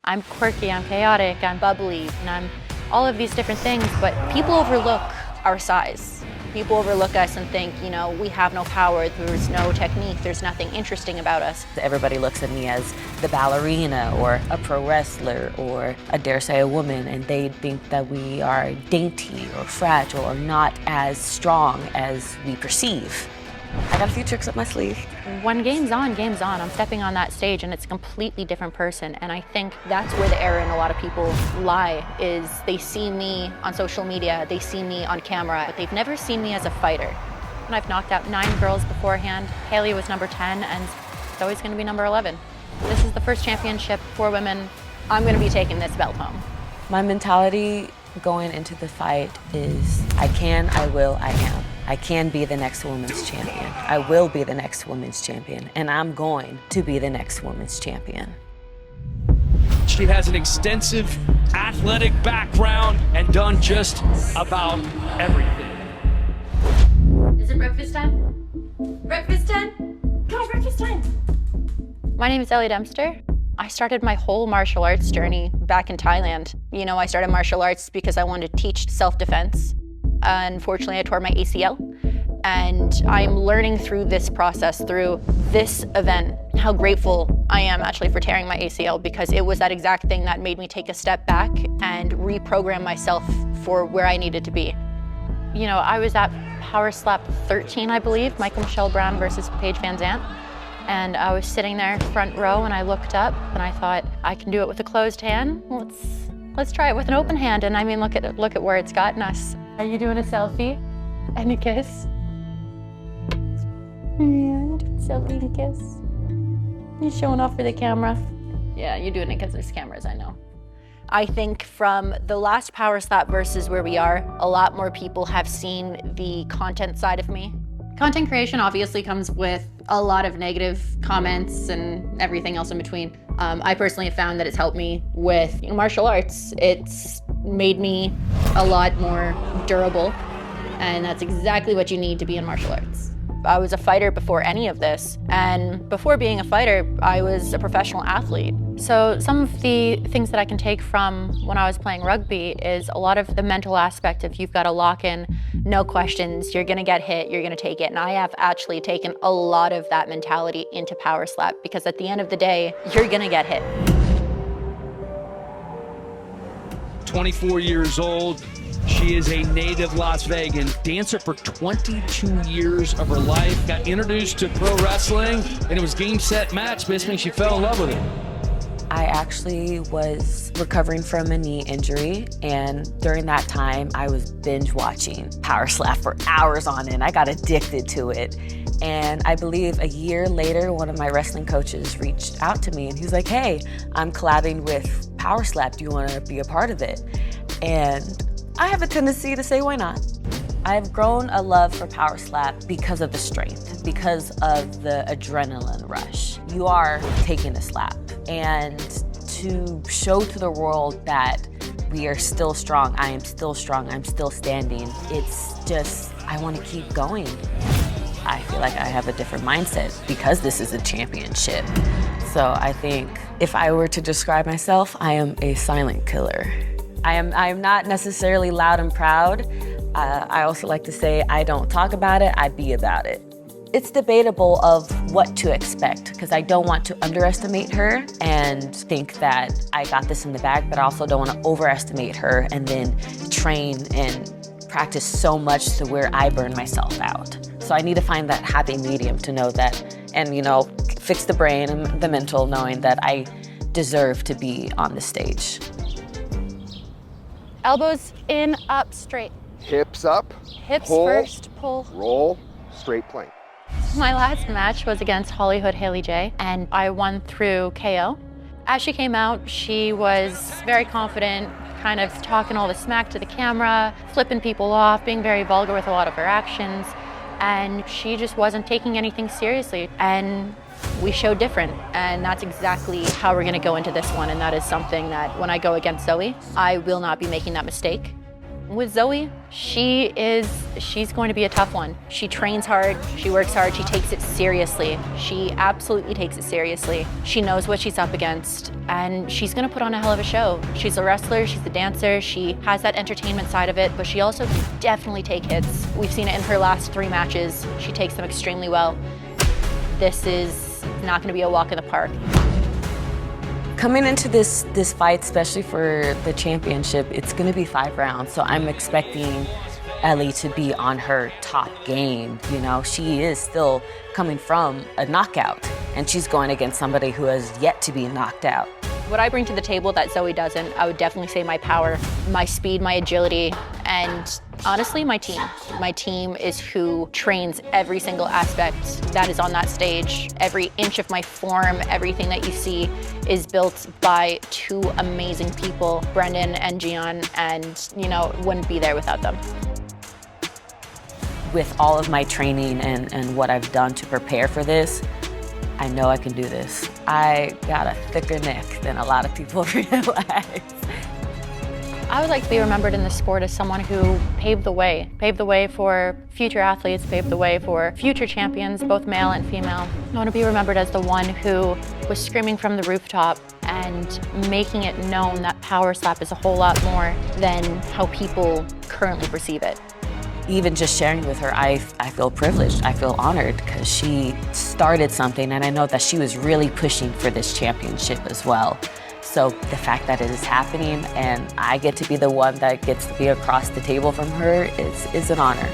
I'm quirky, I'm chaotic, I'm bubbly, and I'm all of these different things, but people overlook our size. People overlook us and think, you know, we have no power, there's no technique, there's nothing interesting about us. Everybody looks at me as the ballerina or a pro wrestler or, I dare say, a woman, and they think that we are dainty or fragile or not as strong as we perceive. I got a few tricks up my sleeve. When game's on, game's on. I'm stepping on that stage and it's a completely different person. And I think that's where the error in a lot of people lie, is they see me on social media, they see me on camera, but they've never seen me as a fighter. And I've knocked out 9 girls beforehand. Haley was number 10 and Zoe's gonna be number 11. This is the first championship for women. I'm gonna be taking this belt home. My mentality going into the fight is I can, I will, I am. I can be the next women's champion. I will be the next women's champion, and I'm going to be the next women's champion. She has an extensive athletic background and done just about everything. Is it breakfast time? Breakfast time? Come on, breakfast time. My name is Ellie Dempster. I started my whole martial arts journey back in Thailand. You know, I started martial arts because I wanted to teach self-defense. Unfortunately, I tore my ACL, and I'm learning through this process, through this event, how grateful I am actually for tearing my ACL, because it was that exact thing that made me take a step back and reprogram myself for where I needed to be. You know, I was at Power Slap 13, I believe, Michael Michelle Brown versus Paige Van Zant, and I was sitting there front row and I looked up and I thought, I can do it with a closed hand. Let's try it with an open hand. And I mean, look at where it's gotten us. Are you doing a selfie and a kiss? And selfie and kiss. You showing off for the camera? Yeah, you're doing it because there's cameras, I know. I think from the last Power Slap versus where we are, a lot more people have seen the content side of me. Content creation obviously comes with a lot of negative comments and everything else in between. I personally have found that it's helped me with martial arts. It's made me a lot more durable, and that's exactly what you need to be in martial arts. I was a fighter before any of this, and before being a fighter, I was a professional athlete. So some of the things that I can take from when I was playing rugby is a lot of the mental aspect of you've got to lock in, no questions, you're gonna get hit, you're gonna take it. And I have actually taken a lot of that mentality into Power Slap, because at the end of the day, you're gonna get hit. 24 years old. She is a native Las Vegan dancer for 22 years of her life. Got introduced to pro wrestling, and it was game, set, match. Basically, she fell in love with it. I actually was recovering from a knee injury, and during that time, I was binge watching Power Slap for hours on end. I got addicted to it. And I believe a year later, one of my wrestling coaches reached out to me and he was like, hey, I'm collabing with Power Slap. Do you want to be a part of it? And I have a tendency to say, why not? I've grown a love for Power Slap because of the strength, because of the adrenaline rush. You are taking a slap, and to show to the world that we are still strong, I am still strong, I'm still standing, it's just, I want to keep going. I feel like I have a different mindset because this is a championship. So I think if I were to describe myself, I am a silent killer. I am not necessarily loud and proud. I also like to say I don't talk about it, I be about it. It's debatable of what to expect, because I don't want to underestimate her and think that I got this in the bag, but I also don't want to overestimate her and then train and practice so much to where I burn myself out. So I need to find that happy medium to know that, and fix the brain and the mental, knowing that I deserve to be on the stage. Elbows in, up, straight. Hips up. Hips pull, first, pull. Roll, straight plank. My last match was against Hollywood Haley J, and I won through KO. As she came out, she was very confident, kind of talking all the smack to the camera, flipping people off, being very vulgar with a lot of her actions, and she just wasn't taking anything seriously. And we showed different, and that's exactly how we're gonna go into this one, and that is something that when I go against Zoe, I will not be making that mistake. With Zoe, she's going to be a tough one. She trains hard, she works hard, she takes it seriously. She absolutely takes it seriously. She knows what she's up against, and she's gonna put on a hell of a show. She's a wrestler, she's a dancer, she has that entertainment side of it, but she also can definitely take hits. We've seen it in her last 3 matches. She takes them extremely well. This is not gonna be a walk in the park. Coming into this fight, especially for the championship, it's gonna be 5 rounds, so I'm expecting Ellie to be on her top game. You know, she is still coming from a knockout, and she's going against somebody who has yet to be knocked out. What I bring to the table that Zoe doesn't, I would definitely say my power, my speed, my agility, and honestly, my team. My team is who trains every single aspect that is on that stage. Every inch of my form, everything that you see is built by 2 amazing people, Brendan and Gian, and wouldn't be there without them. With all of my training and what I've done to prepare for this, I know I can do this. I got a thicker neck than a lot of people realize. I would like to be remembered in the sport as someone who paved the way for future athletes, paved the way for future champions, both male and female. I want to be remembered as the one who was screaming from the rooftop and making it known that power slap is a whole lot more than how people currently perceive it. Even just sharing with her, I feel privileged, I feel honored, because she started something, and I know that she was really pushing for this championship as well. So the fact that it is happening and I get to be the one that gets to be across the table from her is an honor.